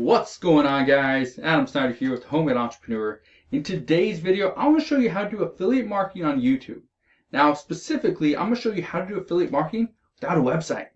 What's going on, guys? Adam Snyder here with Homemade Entrepreneur. In today's video, I want to show you how to do affiliate marketing on YouTube. Now, specifically, I'm going to show you how to do affiliate marketing without a website.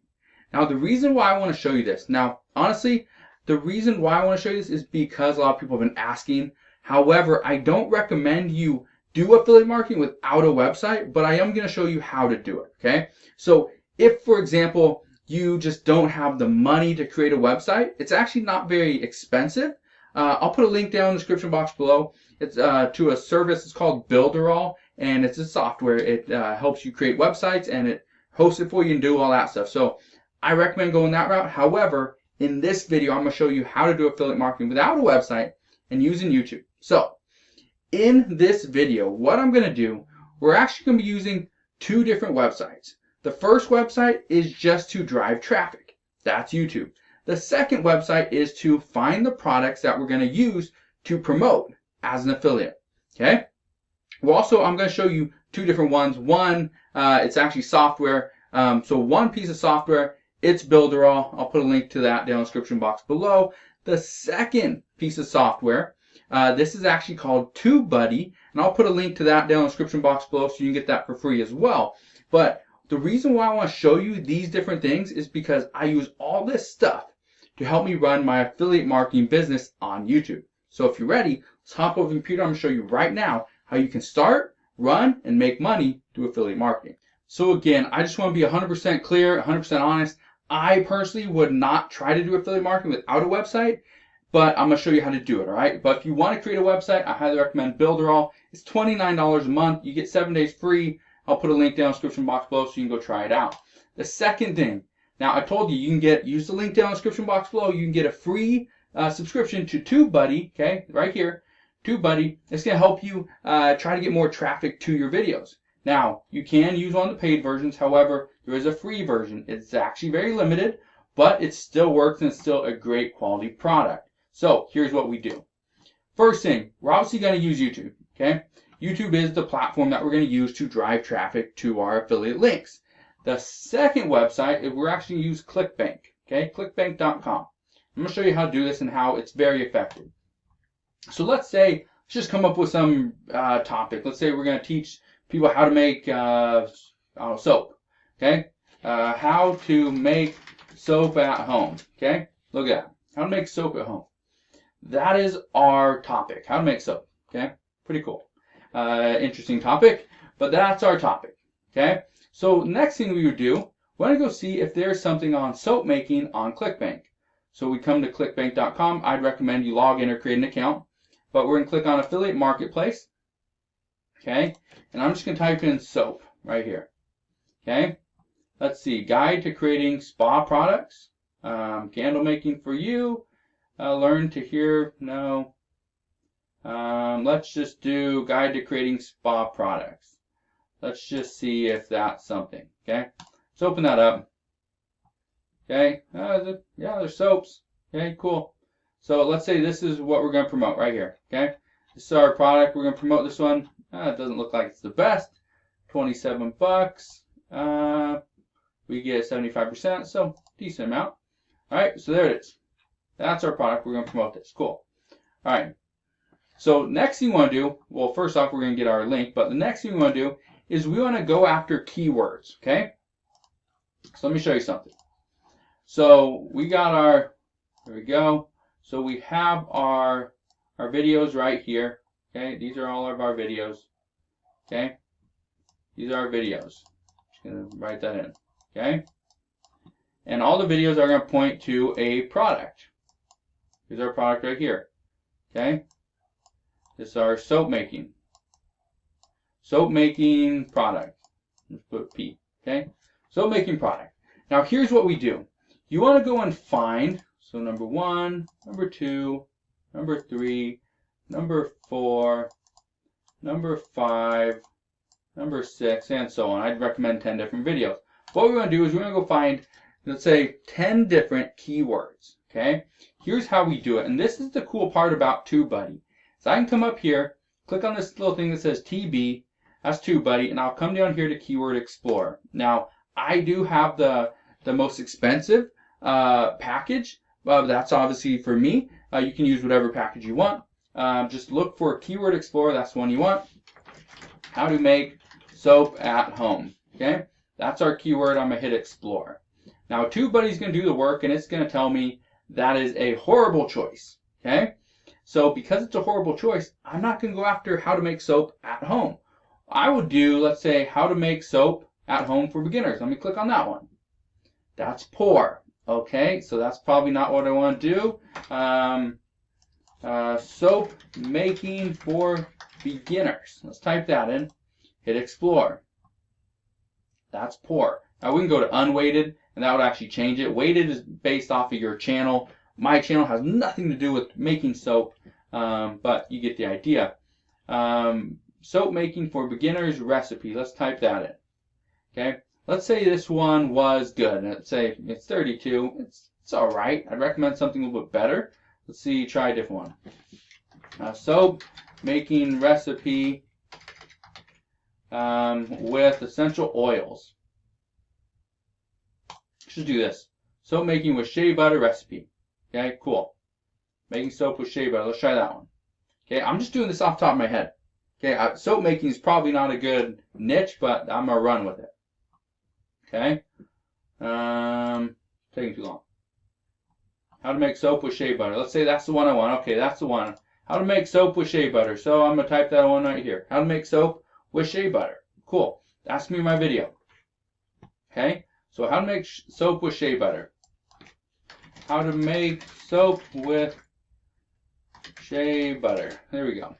Now, the reason why I want to show you this, honestly, the reason why I want to show you this is because a lot of people have been asking. However, I don't recommend you do affiliate marketing without a website, but I am going to show you how to do it, okay? So, if, for example, you just don't have the money to create a website, it's actually not very expensive. I'll put a link down in the description box below. It's to a service. It's called Builderall, and it's a software. It helps you create websites, and it hosts it for you and do all that stuff. So I recommend going that route. However, in this video, I'm going to show you how to do affiliate marketing without a website and using YouTube. So in this video, what I'm going to do, we're actually going to be using two different websites. The first website is just to drive traffic. That's YouTube. The second website is to find the products that we're going to use to promote as an affiliate. Okay? Well, also, I'm going to show you two different ones. One, it's actually software. So one piece of software, it's Builderall. I'll put a link to that down in the description box below. The second piece of software, this is actually called TubeBuddy, and I'll put a link to that down in the description box below so you can get that for free as well. But the reason why I want to show you these different things is because I use all this stuff to help me run my affiliate marketing business on YouTube. So if you're ready, let's hop over the computer. I'm going to show you right now how you can start, run, and make money through affiliate marketing. So again, I just want to be 100% clear, 100% honest. I personally would not try to do affiliate marketing without a website, but I'm going to show you how to do it, all right? But if you want to create a website, I highly recommend Builderall. It's $29 a month. You get 7 days free. I'll put a link down in the description box below so you can go try it out. The second thing, now I told you, you can use the link down in the description box below. You can get a free subscription to TubeBuddy, okay, right here. TubeBuddy, it's going to help you try to get more traffic to your videos. Now, you can use one of the paid versions. However, there is a free version. It's actually very limited, but it still works and it's still a great quality product. So here's what we do. First thing, we're obviously going to use YouTube, okay? YouTube is the platform that we're going to use to drive traffic to our affiliate links. The second website is we're actually going to use ClickBank, okay? ClickBank.com. I'm going to show you how to do this and how it's very effective. So let's just come up with some topic. Let's say we're going to teach people how to make soap, okay? How to make soap at home, okay? Look at that. How to make soap at home. That is our topic, how to make soap, okay? Pretty cool. Interesting topic, but that's our topic, okay? So next thing we would do, we want to go see if there's something on soap making on ClickBank. So we come to clickbank.com. I'd recommend you log in or create an account, but we're going to click on Affiliate Marketplace, okay? And I'm just going to type in soap right here, okay? Let's see, guide to creating spa products, candle making for you, learn to hear, no. Let's just do guide to creating spa products. Let's just see if that's something, okay? Let's open that up. Okay, yeah, there's soaps. Okay, cool. So let's say this is what we're going to promote right here, okay? This is our product. We're going to promote this one. It doesn't look like it's the best. 27 bucks. We get 75%, so decent amount. All right, so there it is. That's our product. We're going to promote this. Cool. All right. So next thing we want to do, well, first off, we're going to get our link, but the next thing we want to do is we want to go after keywords, okay? So let me show you something. So we got there we go. So we have our videos right here, okay? These are all of our videos, okay? These are our videos. Just going to write that in, okay? And all the videos are going to point to a product. Here's our product right here, okay? This is our soap making product. Let's put P, okay? Soap making product. Now here's what we do. You want to go and find, so number 1, number 2, number 3, number 4, number 5, number 6, and so on. I'd recommend 10 different videos. What we're going to do is we're going to go find, let's say, 10 different keywords, okay? Here's how we do it, and this is the cool part about TubeBuddy. So I can come up here, click on this little thing that says TB, that's TubeBuddy, and I'll come down here to Keyword Explorer. Now, I do have the most expensive package, That's obviously for me. You can use whatever package you want. Just look for Keyword Explorer. That's the one you want. How to make soap at home. Okay, that's our keyword. I'm gonna hit Explore. Now TubeBuddy's gonna do the work, and it's gonna tell me that is a horrible choice. Okay, so because it's a horrible choice, I'm not gonna go after how to make soap at home. I would do, let's say, how to make soap at home for beginners. Let me click on that one. That's poor. Okay, so that's probably not what I want to do. Soap making for beginners. Let's type that in. Hit Explore. That's poor. Now we can go to unweighted, and that would actually change it. Weighted is based off of your channel. My channel has nothing to do with making soap, but you get the idea. Soap making for beginners recipe. Let's type that in. Okay. Let's say this one was good. Let's say it's 32. It's all right. I'd recommend something a little bit better. Let's see. Try a different one. Soap making recipe with essential oils. Let's do this. Soap making with shea butter recipe. Okay, cool. Making soap with shea butter. Let's try that one. Okay, I'm just doing this off the top of my head. Okay, soap making is probably not a good niche, but I'm gonna run with it. Okay, taking too long. How to make soap with shea butter. Let's say that's the one I want. Okay, that's the one. How to make soap with shea butter. So I'm gonna type that one right here. How to make soap with shea butter. Cool. That's me my video. Okay, so how to make soap with shea butter. How to make soap with shea butter. There we go.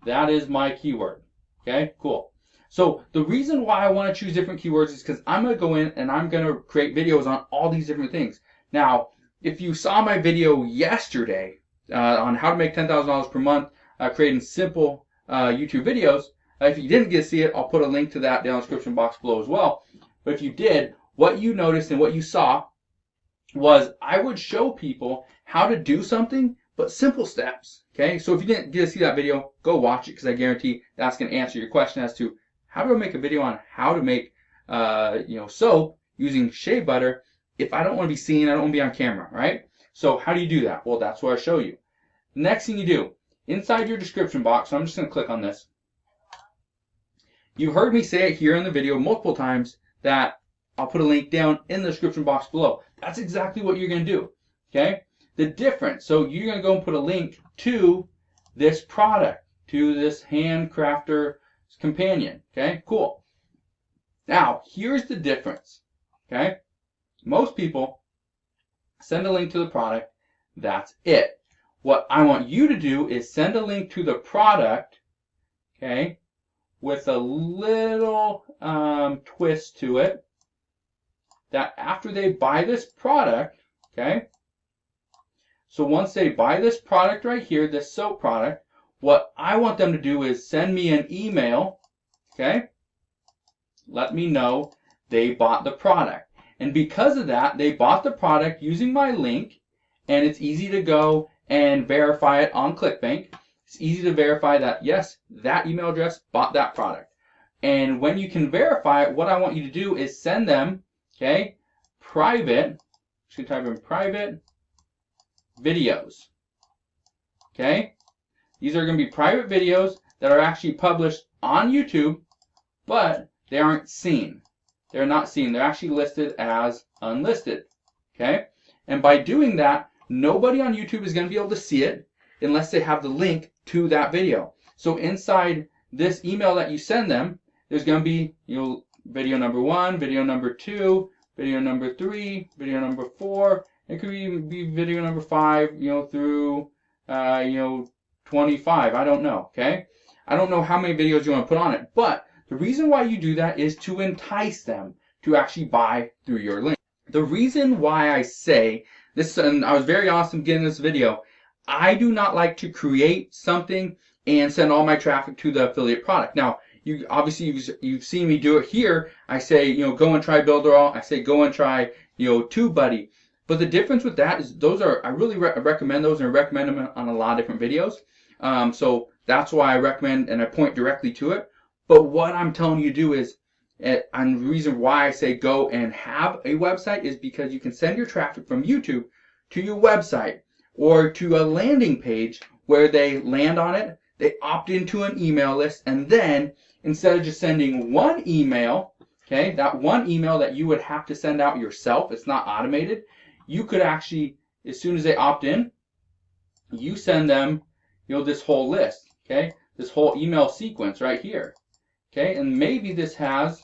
That is my keyword. Okay, cool. So the reason why I want to choose different keywords is because I'm going to go in and I'm going to create videos on all these different things. Now, if you saw my video yesterday on how to make $10,000 per month creating simple YouTube videos, if you didn't get to see it, I'll put a link to that down in the description box below as well. But if you did, what you noticed and what you saw was I would show people how to do something, but simple steps. Okay, so if you didn't get to see that video, go watch it because I guarantee that's going to answer your question as to how do I make a video on how to make soap using shea butter if I don't want to be seen, I don't want to be on camera, right? So how do you do that? Well, that's what I show you. The next thing you do, inside your description box, so I'm just going to click on this. You heard me say it here in the video multiple times that I'll put a link down in the description box below. That's exactly what you're going to do, okay? The difference, so you're going to go and put a link to this product, to this handcrafter companion, okay? Cool. Now, here's the difference, okay? Most people send a link to the product, that's it. What I want you to do is send a link to the product, okay, with a little twist to it, that after they buy this product, okay, so once they buy this product right here, this soap product, what I want them to do is send me an email, okay, let me know they bought the product. And because of that, they bought the product using my link, and it's easy to go and verify it on ClickBank. It's easy to verify that, yes, that email address bought that product. And when you can verify it, what I want you to do is send them, okay, private, just gonna type in private videos, okay? These are gonna be private videos that are actually published on YouTube, but they aren't seen. They're not seen. They're actually listed as unlisted, okay? And by doing that, nobody on YouTube is gonna be able to see it unless they have the link to that video. So inside this email that you send them, there's going to be, video number 1, video number 2, video number 3, video number 4. It could even be video number 5, through 25. I don't know, okay? I don't know how many videos you want to put on it, but the reason why you do that is to entice them to actually buy through your link. The reason why I say this, and I was very honest in getting this video, I do not like to create something and send all my traffic to the affiliate product. Now, you've seen me do it here. I say, go and try Builderall. I say, go and try, TubeBuddy. But the difference with that is I really recommend those, and I recommend them on a lot of different videos. So that's why I recommend and I point directly to it. But what I'm telling you to do is, and the reason why I say go and have a website is because you can send your traffic from YouTube to your website or to a landing page where they land on it, they opt into an email list, and then instead of just sending one email, okay, that one email that you would have to send out yourself, it's not automated, you could actually, as soon as they opt in, you send them, this whole list, okay, this whole email sequence right here, okay, and maybe this has,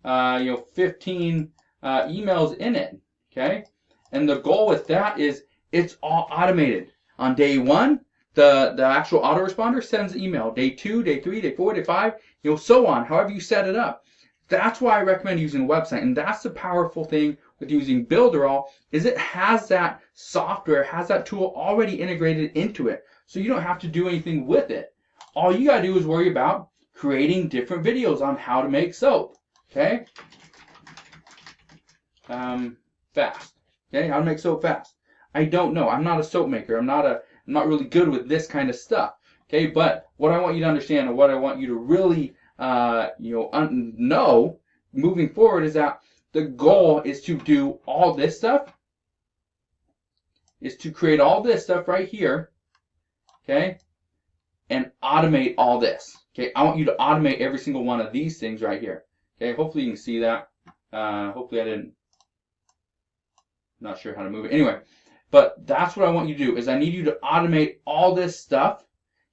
15 emails in it, okay, and the goal with that is it's all automated. On day one, the actual autoresponder sends an email. Day 2, day 3, day 4, day 5, so on, however you set it up. That's why I recommend using a website, and that's the powerful thing with using Builderall, is it has that software, has that tool already integrated into it, so you don't have to do anything with it. All you gotta do is worry about creating different videos on how to make soap, okay? Fast, okay? How to make soap fast. I don't know. I'm not a soap maker. I'm not really good with this kind of stuff, okay? But what I want you to understand, and what I want you to really know moving forward, is that the goal is to do all this stuff, is to create all this stuff right here, okay, and automate all this, okay? I want you to automate every single one of these things right here, okay? Hopefully you can see that. Hopefully I didn't, not sure how to move it. Anyway, but that's what I want you to do, is I need you to automate all this stuff,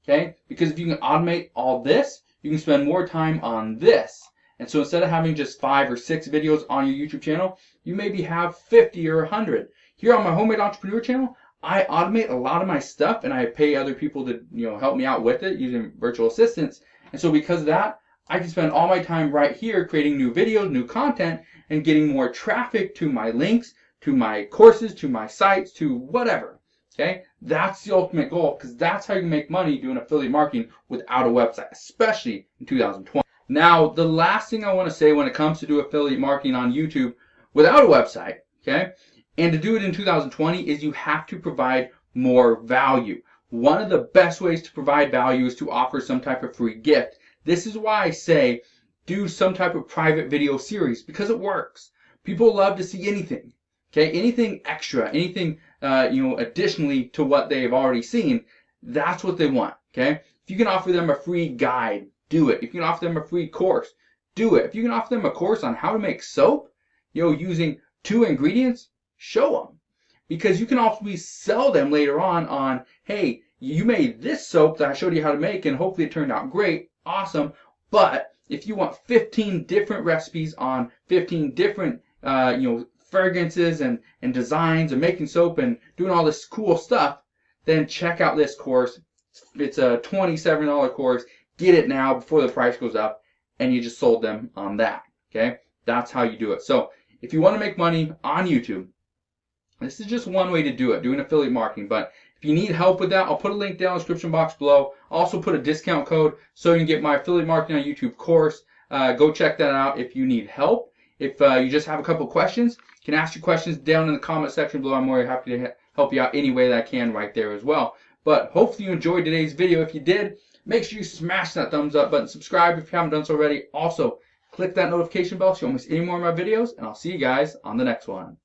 okay? Because if you can automate all this, you can spend more time on this. And so instead of having just 5 or 6 videos on your YouTube channel, you maybe have 50 or 100. Here on my Homemade Entrepreneur channel, I automate a lot of my stuff, and I pay other people to help me out with it using virtual assistants. And so because of that, I can spend all my time right here creating new videos, new content, and getting more traffic to my links, to my courses, to my sites, to whatever. Okay, that's the ultimate goal, because that's how you make money doing affiliate marketing without a website, especially in 2020. Now, the last thing I want to say when it comes to do affiliate marketing on YouTube without a website, okay, and to do it in 2020, is you have to provide more value. One of the best ways to provide value is to offer some type of free gift. This is why I say do some type of private video series, because it works. People love to see anything, okay, anything extra, anything additionally to what they've already seen. That's what they want, okay? If you can offer them a free guide, do it. If you can offer them a free course, do it. If you can offer them a course on how to make soap, using 2 ingredients, show them. Because you can also sell them later on, hey, you made this soap that I showed you how to make, and hopefully it turned out great, awesome. But if you want 15 different recipes on 15 different, fragrances and designs and making soap and doing all this cool stuff, then check out this course. It's a $27 course. Get it now before the price goes up, and you just sold them on that, okay? That's how you do it. So if you want to make money on YouTube, this is just one way to do it, doing affiliate marketing. But if you need help with that, I'll put a link down in the description box below. I'll also put a discount code so you can get my affiliate marketing on YouTube course. Go check that out if you need help. If you just have a couple questions, you can ask your questions down in the comment section below. I'm more happy to help you out any way that I can right there as well. But hopefully you enjoyed today's video. If you did, make sure you smash that thumbs up button. Subscribe if you haven't done so already. Also, click that notification bell so you don't miss any more of my videos. And I'll see you guys on the next one.